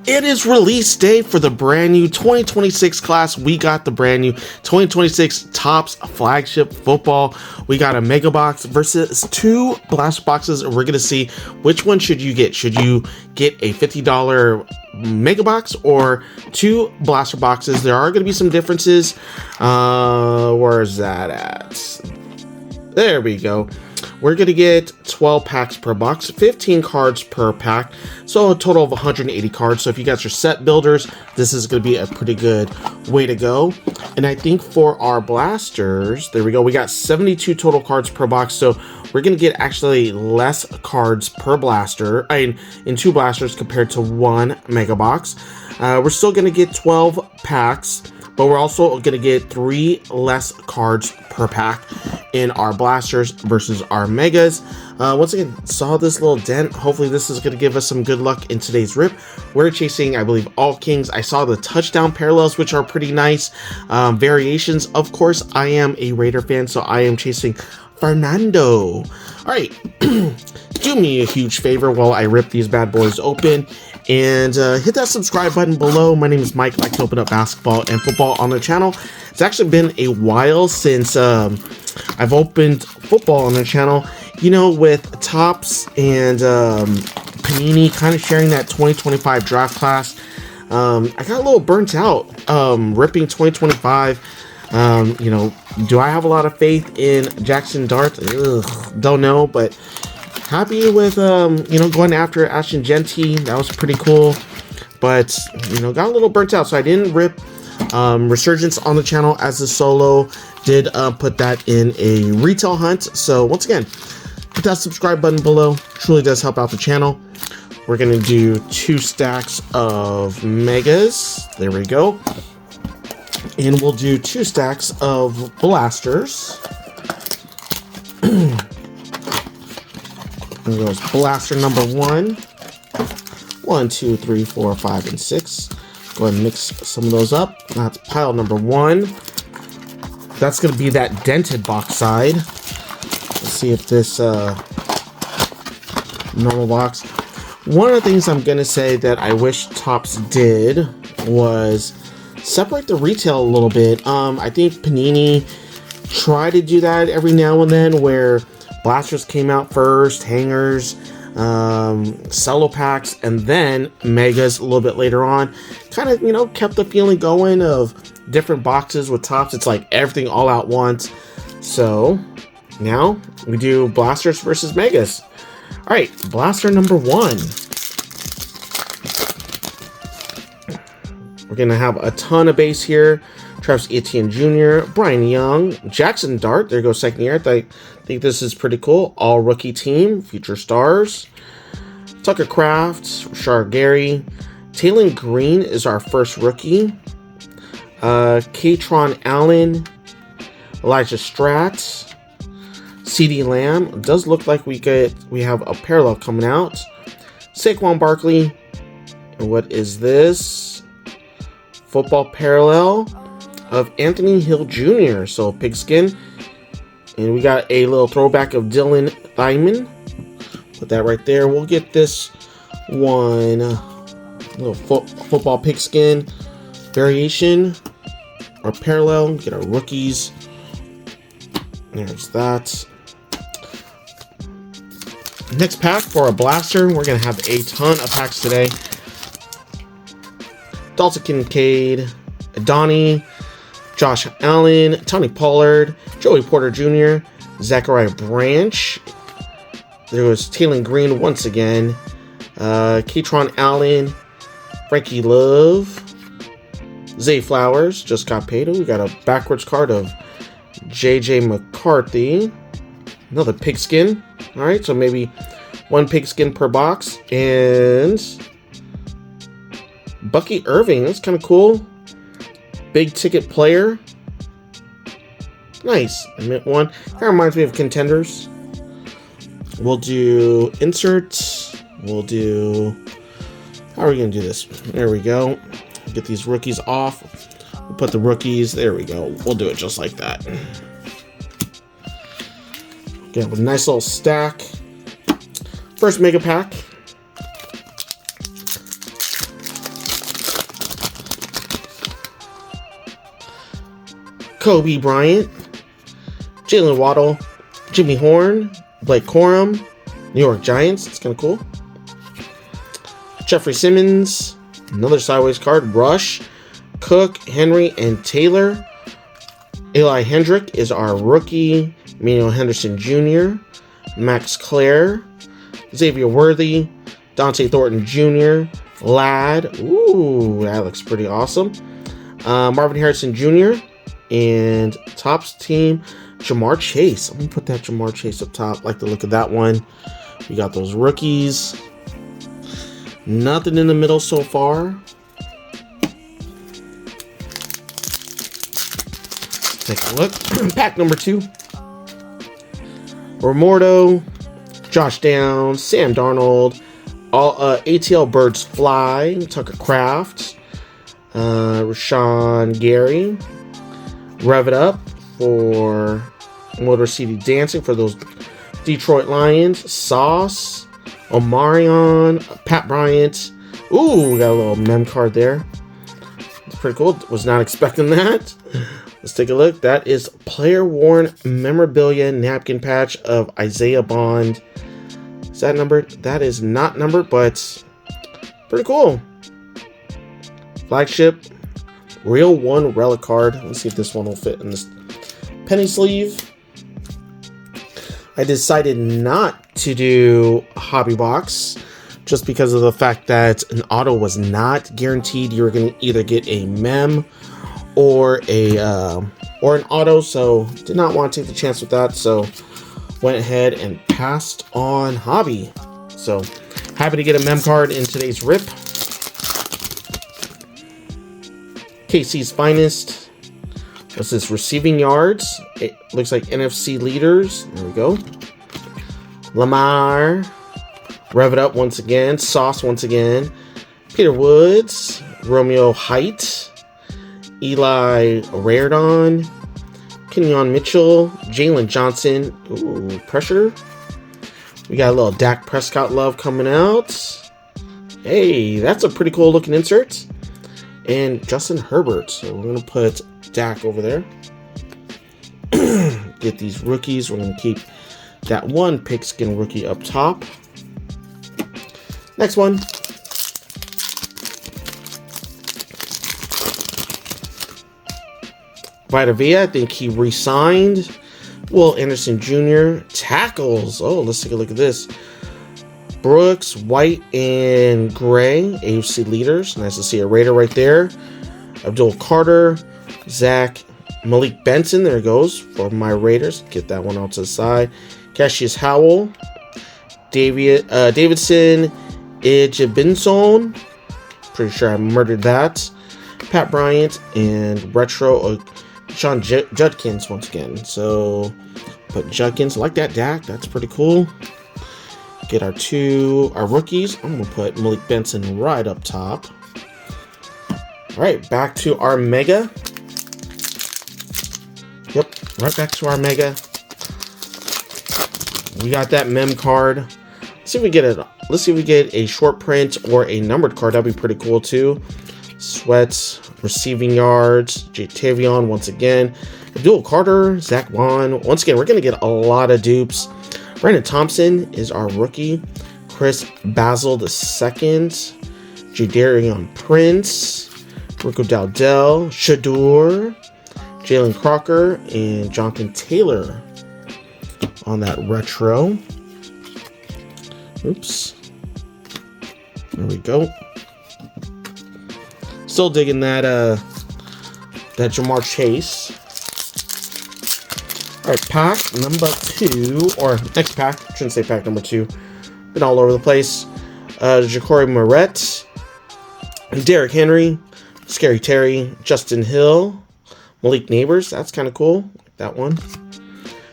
It is release day for the brand new 2026 class. We got the brand new 2026 Topps Flagship Football. We got a mega box versus two blast boxes. We're going to see which one should you get. Should you get a $50 mega box or two blaster boxes? There are going to be some differences. Where is that at? There we go. We're going to get 12 packs per box, 15 cards per pack, so a total of 180 cards. So if you guys are set builders, this is going to be a pretty good way to go. And I think for our blasters, there we go, we got 72 total cards per box, so we're going to get actually less cards per blaster, in two blasters compared to one mega box. We're still going to get 12 packs, but we're also going to get 3 less cards per pack in our blasters versus our megas. Once again, saw this little dent. Hopefully this is going to give us some good luck in today's rip. We're chasing, I believe, all kings. I saw the touchdown parallels, which are pretty nice. Variations, of course, I am a Raider fan, so I am chasing Fernando. All right, do me a huge favor while I rip these bad boys open, and hit that subscribe button below. My name is Mike. I like to open up basketball and football on the channel. It's actually been a while since I've opened football on the channel. You know, with Topps and Panini kind of sharing that 2025 draft class, I got a little burnt out ripping 2025. You know, do I have a lot of faith in Jackson Dart? Ugh, don't know, but happy with, you know, going after Ashton Genty. That was pretty cool. But, you know, got a little burnt out. So I didn't rip Resurgence on the channel as a solo. Did put that in a retail hunt. So once again, hit that subscribe button below. Truly does help out the channel. We're going to do 2 stacks of megas. There we go. And we'll do 2 stacks of blasters. There goes blaster number 1. 1, 2, 3, 4, 5, and 6. Go ahead and mix some of those up. That's pile number 1. That's going to be that dented box side. Let's see if this normal box. One of the things I'm going to say that I wish Topps did was separate the retail a little bit. I think Panini tried to do that every now and then, where blasters came out first, hangers, cello packs, and then megas a little bit later on. Kind of, you know, kept the feeling going of different boxes with Topps. It's like everything all out once. So now we do blasters versus megas. All right, blaster number 1. We're going to have a ton of base here. Travis Etienne Jr., Brian Young, Jackson Dart. There goes second year. I think this is pretty cool. All rookie team, future stars. Tucker Kraft, Rashard Gary. Taylon Green is our first rookie. Katron Allen, Elijah Stratt, CD Lamb. It does look like we have a parallel coming out. Saquon Barkley. And what is this? Football parallel of Anthony Hill Jr. So pigskin. And we got a little throwback of Dylan Thyman. Put that right there. We'll get this one little football pigskin variation or parallel. Get our rookies. There's that. Next pack for a blaster. We're going to have a ton of packs today. Dalton Kincaid, Donnie, Josh Allen, Tony Pollard, Joey Porter Jr., Zachariah Branch. There was Taylon Green once again. Katron Allen, Frankie Love, Zay Flowers just got paid. We got a backwards card of JJ McCarthy. Another pigskin. All right, so maybe 1 pigskin per box. And Bucky Irving, that's kind of cool. Big ticket player. Nice. I meant 1. Kind of reminds me of Contenders. We'll do inserts. We'll do... How are we going to do this? There we go. Get these rookies off. We'll put the rookies. There we go. We'll do it just like that. Get a nice little stack. First mega pack. Kobe Bryant, Jalen Waddle, Jimmy Horn, Blake Corum, New York Giants. That's kind of cool. Jeffrey Simmons, another sideways card. Rush, Cook, Henry, and Taylor. Eli Hendrick is our rookie. Emmanuel Henderson Jr., Max Clare, Xavier Worthy, Dante Thornton Jr., Ladd. Ooh, that looks pretty awesome. Marvin Harrison Jr. and Topps team, Jamar Chase. I'm going to put that Jamar Chase up top. Like the look of that one. We got those rookies. Nothing in the middle so far. Take a look. Pack number 2. Romordo, Josh Downs, Sam Darnold, all ATL Birds Fly, Tucker Kraft, Rashawn Gary, Rev It Up for Motor City Dancing for those Detroit Lions, Sauce, Omarion, Pat Bryant. Ooh, we got a little mem card there. It's pretty cool. Was not expecting that. Let's take a look. That is player worn memorabilia napkin patch of Isaiah Bond. Is that numbered? That is not numbered, but pretty cool. Flagship Real One relic card. Let's see if this one will fit in this penny sleeve. I decided not to do a hobby box just because of the fact that an auto was not guaranteed. You were going to either get a mem or an auto, so did not want to take the chance with that, so went ahead and passed on hobby. So happy to get a mem card in today's rip. KC's finest. What's this? Receiving yards. It looks like NFC leaders. There we go. Lamar. Rev It Up once again. Sauce once again. Peter Woods. Romeo Height. Eli Raridon, Kenyon Mitchell, Jalen Johnson. Ooh, pressure. We got a little Dak Prescott love coming out. Hey, that's a pretty cool looking insert. And Justin Herbert. So we're going to put Dak over there. Get these rookies. We're going to keep that one pigskin rookie up top. Next one. Vita Vea, I think he re-signed. Will Anderson Jr. Tackles. Oh, let's take a look at this. Brooks, White, and Gray, AFC leaders. Nice to see a Raider right there. Abdul Carter, Zach, Malik Benson. There it goes for my Raiders. Get that one out to the side. Cassius Howell, Davidson, Ejibinson. Pretty sure I murdered that. Pat Bryant and retro Sean Judkins once again. So put Judkins like that Dak. That's pretty cool. Get our rookies. I'm gonna put Malik Benson right up top. All right, back to our mega. Yep, right back to our mega. We got that mem card. Let's see if we get it. Let's see if we get a short print or a numbered card. That'd be pretty cool too. Sweats, receiving yards, Jatavion once again. Abdul Carter, Zach Vaughn. Once again, we're going to get a lot of dupes. Brandon Thompson is our rookie. Chris Basil II. Jadarian Prince. Rico Dowdell. Shadur. Jalen Crocker. And Jonathan Taylor on that retro. Oops. There we go. Still digging that Jamar Chase. All right, pack number 2, or next pack. Shouldn't say pack number 2. Been all over the place. Ja'Cory Moret, Derrick Henry, Scary Terry, Justin Hill, Malik Neighbors. That's kind of cool. Like that one.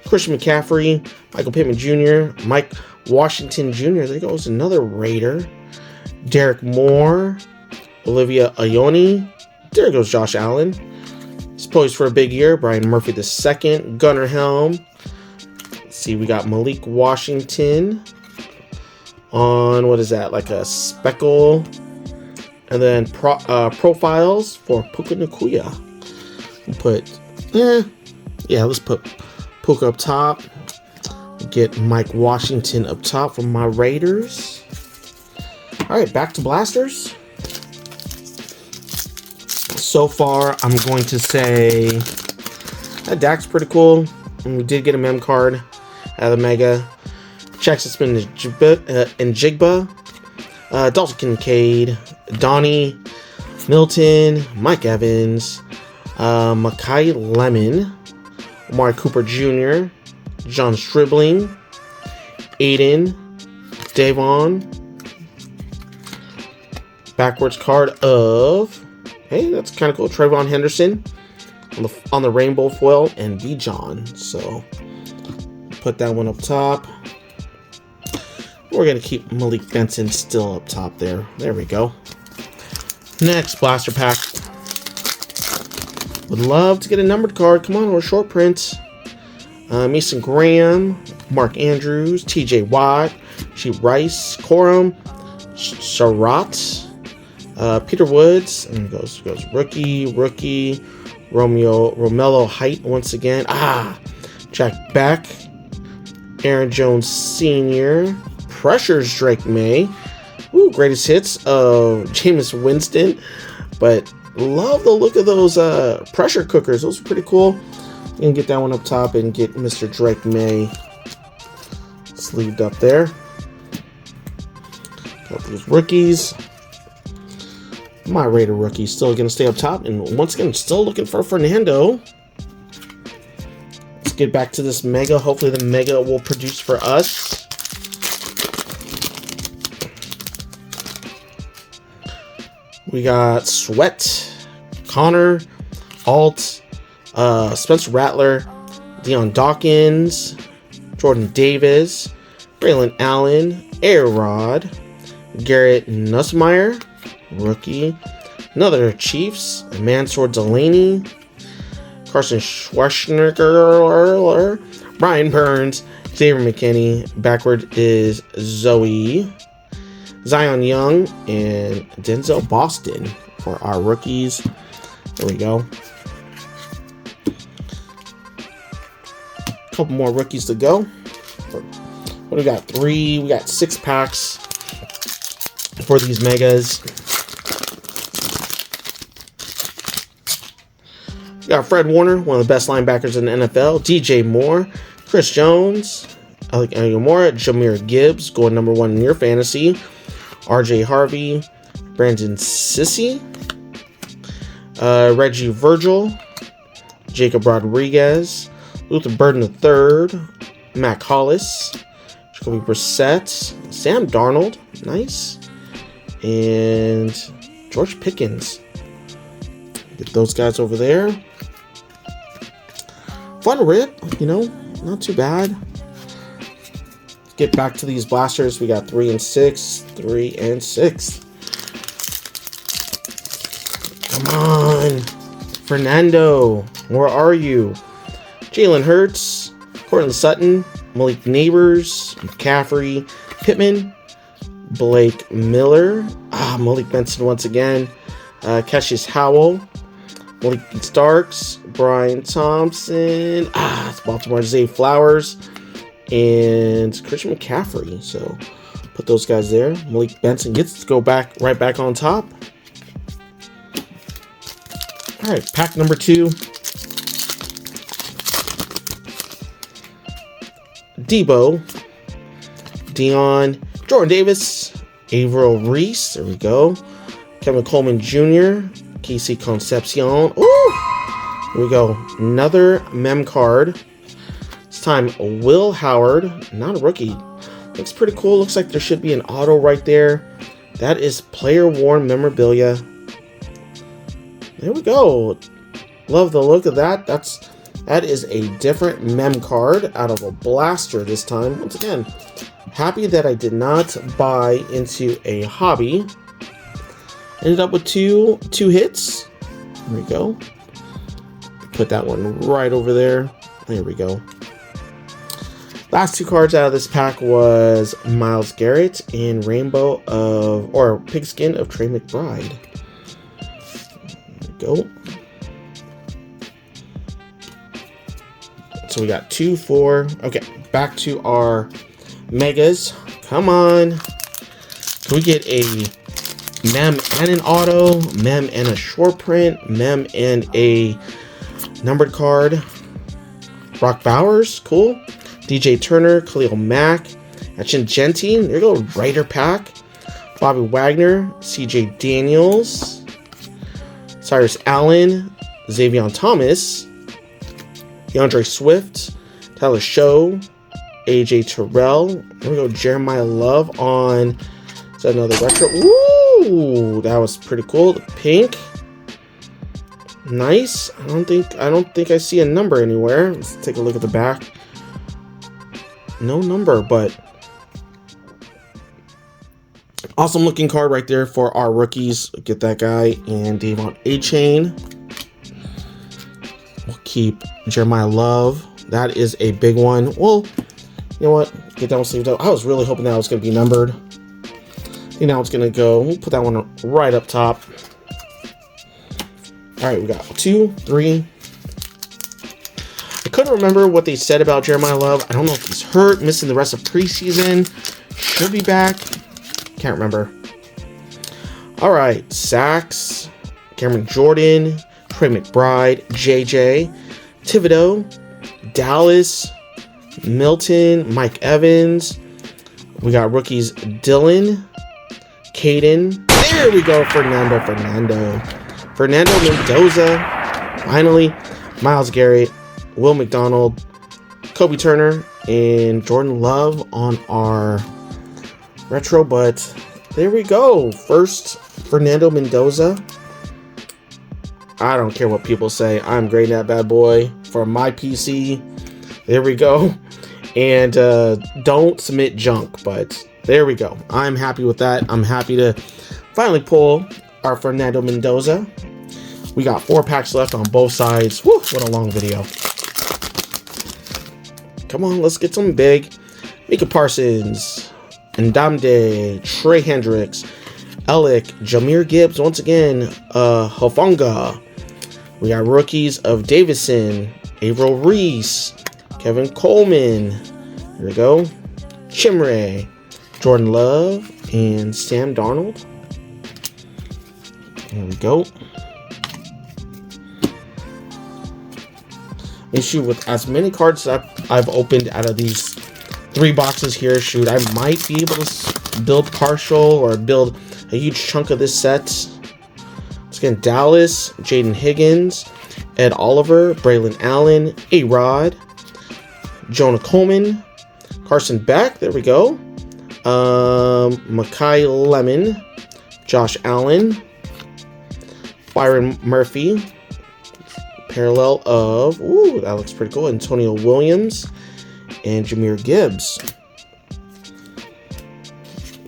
Christian McCaffrey, Michael Pittman Jr., Mike Washington Jr. There goes another Raider. Derek Moore. Olivia Ione. There goes Josh Allen. He's poised for a big year. Brian Murphy II. Gunnar Helm. Let's see, we got Malik Washington on, what is that, like a speckle. And then profiles for Puka Nakuya. We'll put Yeah, let's put Puka up top. Get Mike Washington up top from my Raiders. All right, back to blasters. So far, I'm going to say that Dak's pretty cool. And we did get a mem card out of the Mega. Jackson and Jigba. Dalton Kincaid. Donnie. Milton. Mike Evans. Makai Lemon. Amari Cooper Jr. John Stribling. Aiden. Davon. Backwards card of... Hey, that's kind of cool. Trayvon Henderson on the rainbow foil and B. John. So put that one up top. We're going to keep Malik Benson still up top there. There we go. Next blaster pack. Would love to get a numbered card. Come on, or a short print. Mason Graham, Mark Andrews, TJ Watt, G. Rice, Corum, Sharat. Peter Woods, and goes rookie, Romello Height once again. Jack Beck, Aaron Jones Sr., Pressures Drake May. Greatest hits of Jameis Winston. But love the look of those pressure cookers. Those are pretty cool. You can get that one up top and get Mr. Drake May sleeved up there. Got these rookies. My Raider rookie still going to stay up top. And once again, still looking for Fernando. Let's get back to this Mega. Hopefully the Mega will produce for us. We got Sweat, Connor, Alt, Spencer Rattler, Deion Dawkins, Jordan Davis, Braylon Allen, A-Rod, Garrett Nussmeier, rookie. Another Chiefs. Mansour Delaney. Carson Schwarzenegger. Brian Burns. Xavier McKinney. Backward is Zoe. Zion Young. And Denzel Boston for our rookies. There we go. A couple more rookies to go. What do we got? 3. We got 6 packs for these Megas. We got Fred Warner, one of the best linebackers in the NFL. DJ Moore, Chris Jones, Alec Moore, Jahmyr Gibbs, going number 1 in your fantasy. RJ Harvey, Brandon Sissy, Reggie Virgil, Jacob Rodriguez, Luther Burden III, Mac Hollis, Jacoby Brissett, Sam Darnold, nice, and George Pickens. Get those guys over there. Fun rip, not too bad. Let's get back to these blasters. We got 3 and 6, 3 and 6. Come on, Fernando, where are you? Jalen Hurts, Cortland Sutton, Malik Neighbors, McCaffrey, Pittman, Blake Miller, Malik Benson once again, Cassius Howell, Malik Starks, Brian Thompson, it's Baltimore, Zay Flowers, and Christian McCaffrey. So put those guys there. Malik Benson gets to go right back on top. All right, pack number 2. Debo, Dion, Jordan Davis, Averill Reese, there we go. Kevin Coleman Jr., Casey Concepcion. Ooh! Here we go. Another mem card. This time, Will Howard, not a rookie. Looks pretty cool. Looks like there should be an auto right there. That is player worn memorabilia. There we go. Love the look of that. That is a different mem card out of a blaster this time. Once again, happy that I did not buy into a hobby. Ended up with two hits. There we go. Put that one right over there. There we go. Last 2 cards out of this pack was Myles Garrett and Pigskin of Trey McBride. There we go. So we got 2, 4. Okay, back to our megas. Come on. Can we get a mem and an auto, mem and a short print, mem and a numbered card? Brock Bowers, cool. DJ Turner, Khalil Mack, Etchen Genty, there you go, Ryder Pack. Bobby Wagner, CJ Daniels, Cyrus Allen, Xavier Thomas, DeAndre Swift, Tyler Show, AJ Terrell. There we go, Jeremiah Love on. Is that another retro? Ooh, that was pretty cool. The pink, nice. I don't think I see a number anywhere. Let's take a look at the back. No number, but awesome looking card right there for our rookies. Get that guy and Davon A-Chain. We'll keep Jeremiah Love. That is a big one. Well, you know what? Get that one sleeved up. I was really hoping that was going to be numbered. I think now it's going to go. We'll put that one right up top. All right, we got 2, 3. I couldn't remember what they said about Jeremiah Love. I don't know if he's hurt, missing the rest of preseason. Should be back. Can't remember. All right, sacks. Cameron Jordan, Trey McBride, JJ, Thibodeau, Dallas, Milton, Mike Evans. We got rookies Dylan, Caden. There we go, Fernando Mendoza. Finally, Myles Garrett, Will McDonald, Kobe Turner, and Jordan Love on our retro. But there we go. First, Fernando Mendoza. I don't care what people say. I'm grading that bad boy for my PC. There we go. And don't submit junk, but there we go. I'm happy with that. I'm happy to finally pull our Fernando Mendoza. We got 4 packs left on both sides. Woo, what a long video. Come on, let's get some big. Micah Parsons, Ndamde, Trey Hendricks, Alec, Jahmyr Gibbs, once again, Hufanga. We got rookies of Davison, Averill Reese, Kevin Coleman. There we go. Chimray, Jordan Love, and Sam Darnold. There we go. Issue with as many cards that I've opened out of these 3 boxes here. Shoot, I might be able to build partial or build a huge chunk of this set. Once again, Dallas, Jaden Higgins, Ed Oliver, Braylon Allen, A-Rod, Jonah Coleman, Carson Beck, there we go. Makai Lemon, Josh Allen, Byron Murphy, parallel of, ooh, that looks pretty cool, Antonio Williams, and Jahmyr Gibbs.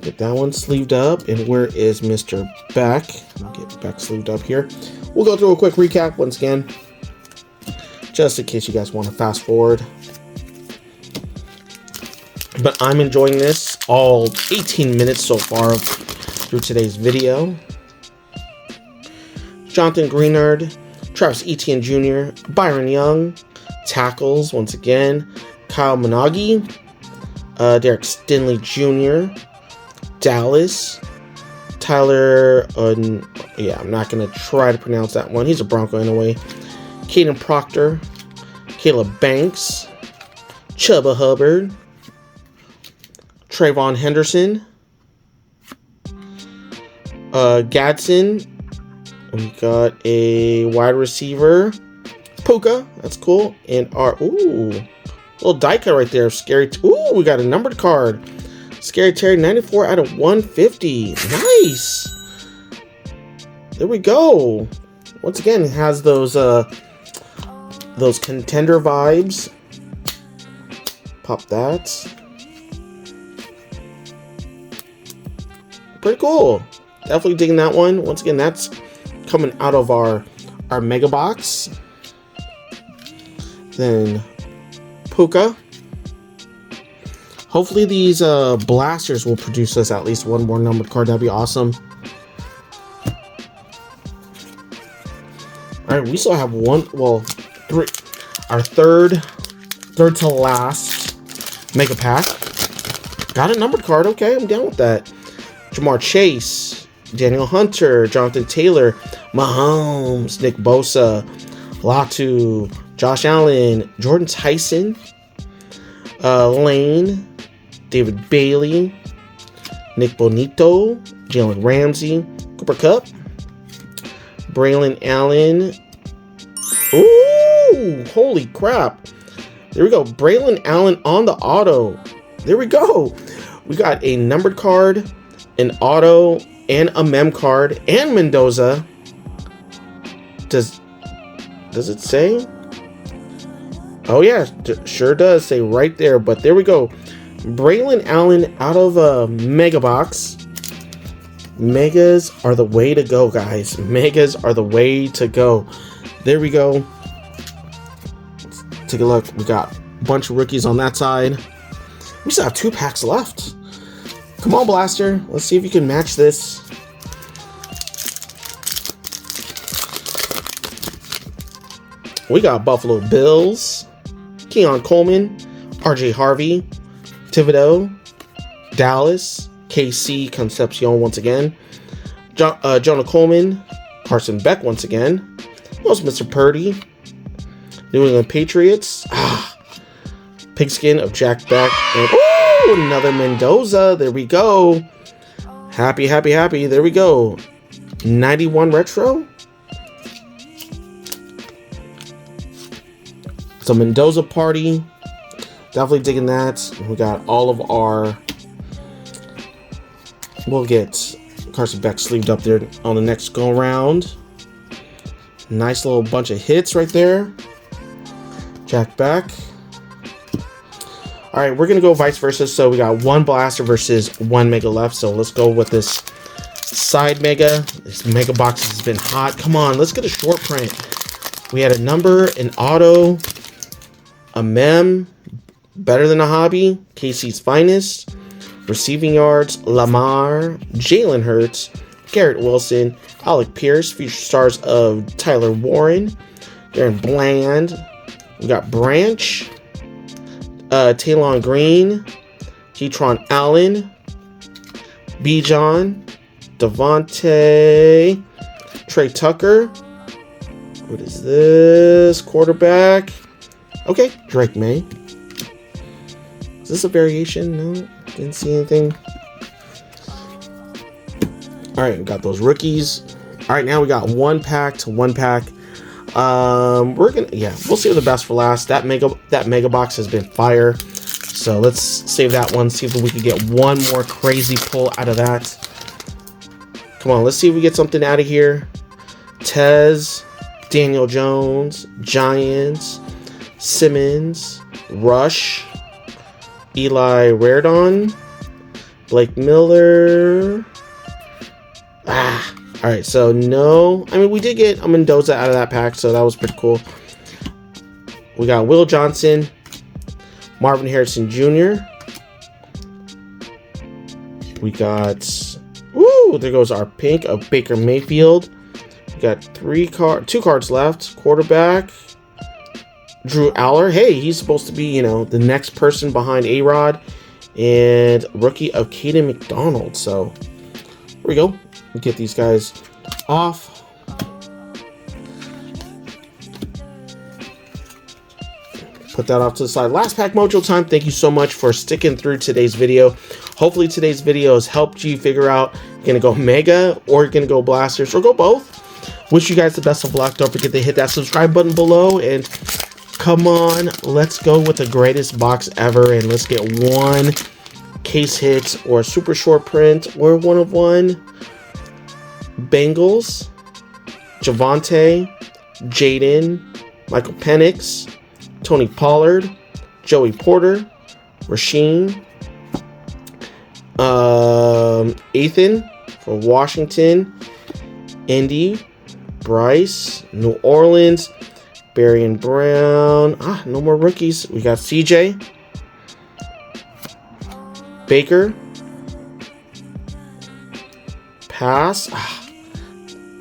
Get that one sleeved up. And where is Mr. Beck? I'll get Beck sleeved up here. We'll go through a quick recap once again, just in case you guys want to fast forward. But I'm enjoying this all 18 minutes so far through today's video. Jonathan Greenard, Travis Etienne Jr., Byron Young, tackles once again, Kyle Managi, Derek Stinley Jr., Dallas, Tyler, yeah, I'm not going to try to pronounce that one. He's a Bronco anyway. Caden Proctor, Caleb Banks, Chuba Hubbard, Trayvon Henderson, Gadsden. We got a wide receiver, Puka. That's cool. And our, ooh, little die cut right there. Scary. Ooh, we got a numbered card. Scary Terry, 94 out of 150. Nice. There we go. Once again, it has those contender vibes. Pop that. Pretty cool. Definitely digging that one. Once again, that's coming out of our mega box. Then Puka. Hopefully these blasters will produce us at least one more numbered card. That'd be awesome. All right, we still have one, well, 3. Our third third to last mega pack. Got a numbered card. Okay, I'm down with that. Jamar Chase, Daniel Hunter, Jonathan Taylor, Mahomes, Nick Bosa, Latu, Josh Allen, Jordan Tyson, Lane, David Bailey, Nick Bonito, Jalen Ramsey, Cooper Kupp, Braylon Allen. Ooh, holy crap. There we go. Braylon Allen on the auto. There we go. We got a numbered card, an auto, and a mem card, and Mendoza. Does it say? Oh yeah, sure does say right there. But there we go. Braylon Allen out of a mega box. Megas are the way to go, guys. Megas are the way to go. There we go. Let's take a look. We got a bunch of rookies on that side. We still have 2 packs left. Come on, Blaster. Let's see if you can match this. We got Buffalo Bills, Keon Coleman, RJ Harvey, Thibodeau, Dallas, KC Concepcion once again, Jonah Coleman, Carson Beck once again, also Mr. Purdy, New England Patriots, Pigskin of Jack Beck, and oh, another Mendoza. There we go. Happy, happy, happy. There we go. 91 retro. So Mendoza party. Definitely digging that. We got all of our. We'll get Carson Beck sleeved up there on the next go around. Nice little bunch of hits right there. Jack Beck. All right, we're going to go vice versa. So we got 1 blaster versus 1 mega left. So let's go with this side mega. This mega box has been hot. Come on, let's get a short print. We had a number, an auto, a mem, better than a hobby, KC's finest, receiving yards, Lamar, Jalen Hurts, Garrett Wilson, Alec Pierce, future stars of Tyler Warren, Darren Bland. We got Branch, Taylon Green, Ketron Allen, Bijan, Devontae, Trey Tucker. What is this? Quarterback. Okay, Drake May. Is this a variation? No, didn't see anything. All right, we got those rookies. All right, now we got 1 pack to 1 pack. We'll save the best for last. That mega box has been fire. So let's save that one. See if we can get one more crazy pull out of that. Come on, let's see if we get something out of here. Tez, Daniel Jones, Giants, Simmons, Rush, Eli Raridon, Blake Miller. All right, so no. I mean, we did get a Mendoza out of that pack, so that was pretty cool. We got Will Johnson, Marvin Harrison Jr. We got, there goes our pink of Baker Mayfield. We got 2 cards left. Quarterback, Drew Aller. Hey, he's supposed to be, the next person behind A-Rod. And rookie of Caden McDonald. So, here we go. We get these guys off. Put that off to the side. Last pack mojo time. Thank you so much for sticking through today's video. Hopefully today's video has helped you figure out you're going to go mega or you're going to go blasters or go both. Wish you guys the best of luck. Don't forget to hit that subscribe button below. And come on, let's go with the greatest box ever. And let's get 1 case hit or a super short print or 1 of 1. Bengals, Javonte, Jaden, Michael Penix, Tony Pollard, Joey Porter, Rasheem, Ethan for Washington, Indy, Bryce, New Orleans, Barry and Brown. No more rookies. We got CJ, Baker, pass.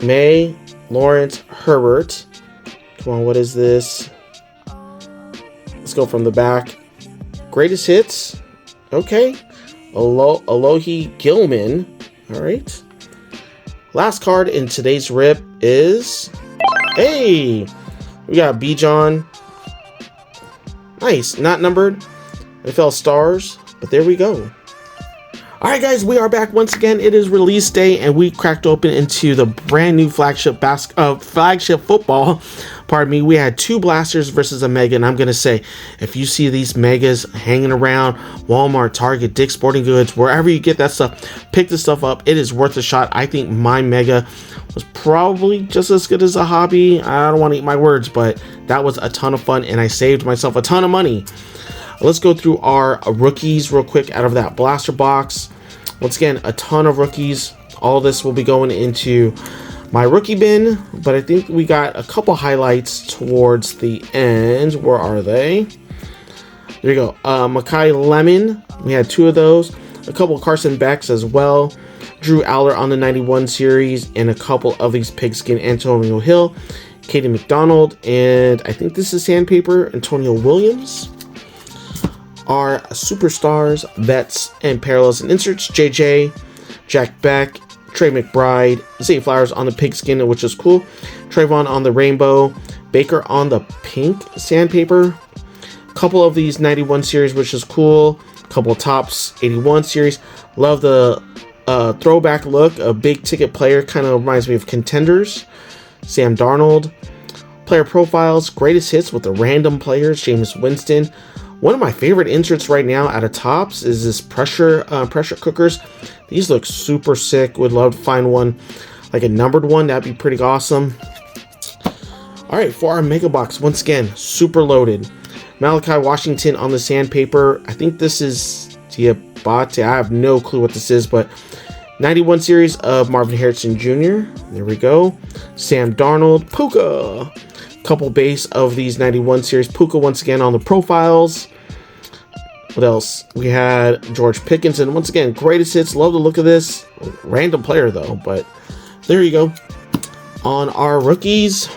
May, Lawrence, Herbert. Come on, what is this? Let's go from the back. Greatest hits. Okay. Alohi Gilman. All right. Last card in today's rip is... Hey! We got Bijan. Nice. Not numbered. NFL stars. But there we go. Alright guys, we are back once again. It is release day and we cracked open into the brand new flagship football. Pardon me. We had 2 blasters versus a mega, and I'm going to say, if you see these megas hanging around Walmart, Target, Dick's Sporting Goods, wherever you get that stuff, pick this stuff up. It is worth a shot. I think my mega was probably just as good as a hobby. I don't want to eat my words, but that was a ton of fun and I saved myself a ton of money. Let's go through our rookies real quick out of that blaster box. Once again, a ton of rookies. All this will be going into my rookie bin, but I think we got a couple highlights towards the end. Where are they? There you go. Makai Lemon. We had 2 of those. A couple of Carson Becks as well. Drew Aller on the 91 series, and a couple of these pigskin Antonio Hill, Katie McDonald, and I think this is sandpaper Antonio Williams. Our superstars, vets, and parallels and inserts: JJ, Jack Beck, Trey McBride, Zay Flowers on the pigskin, which is cool, Trayvon on the rainbow, Baker on the pink sandpaper, a couple of these 91 series, which is cool, a couple of Topps 81 series. Love the throwback look. A big ticket player, kind of reminds me of Contenders. Sam Darnold. Player profiles, greatest hits with the random players, Jameis Winston. One of my favorite inserts right now out of Topps is this pressure cookers. These look super sick. Would love to find one, like a numbered one. That'd be pretty awesome. All right, for our mega box, once again, super loaded. Malachi Washington on the sandpaper. I think this is Diabate. I have no clue what this is, but 91 series of Marvin Harrison Jr. There we go. Sam Darnold. Puka. Couple base of these 91 series. Puka once again on the profiles. What else? We had George Pickens, and once again, greatest hits. Love the look of this. Random player though, but there you go. On our rookies,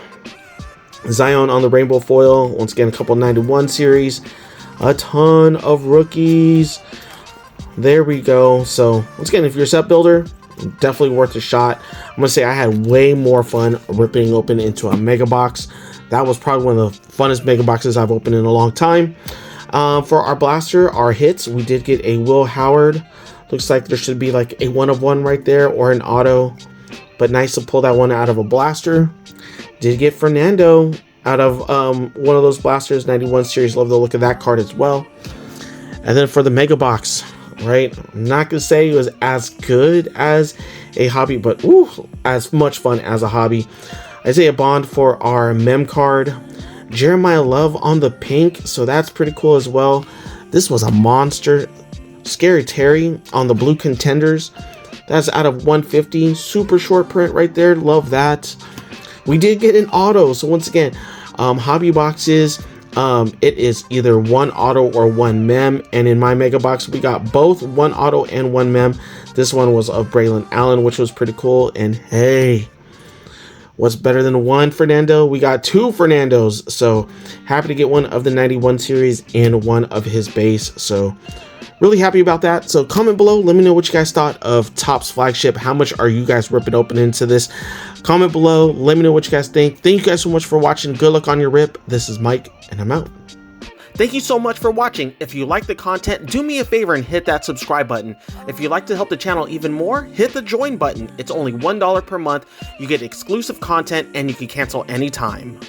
Zion on the rainbow foil. Once again, a couple 91 series. A ton of rookies. There we go. So once again, if you're a set builder, definitely worth a shot. I'm gonna say I had way more fun ripping open into a mega box. That was probably one of the funnest mega boxes I've opened in a long time. For our blaster, our hits, we did get a Will Howard. Looks like there should be like a 1 of 1 right there, or an auto, but nice to pull that one out of a blaster. Did get Fernando out of one of those blasters, 91 series. Love the look of that card as well. And then for the mega box, right, I'm not gonna say it was as good as a hobby, but as much fun as a hobby. Isaiah Bond for our mem card. Jeremiah Love on the pink, so that's pretty cool as well. This was a monster. Scary Terry on the blue Contenders. That's out of 150. Super short print right there. Love that. We did get an auto, so once again, hobby boxes, it is either 1 auto or 1 mem, and in my mega box we got both 1 auto and 1 mem. This one was of Braylon Allen, which was pretty cool. And hey, what's better than 1 Fernando? We got 2 Fernandos, so happy to get one of the 91 series and one of his base. So really happy about that. So comment below, let me know what you guys thought of Topps Flagship. How much are you guys ripping open into this? Comment below, let me know what you guys think. Thank you guys so much for watching. Good luck on your rip. This is Mike, and I'm out. Thank you so much for watching. If you like the content, do me a favor and hit that subscribe button. If you'd like to help the channel even more, hit the join button. It's only $1 per month. You get exclusive content and you can cancel anytime.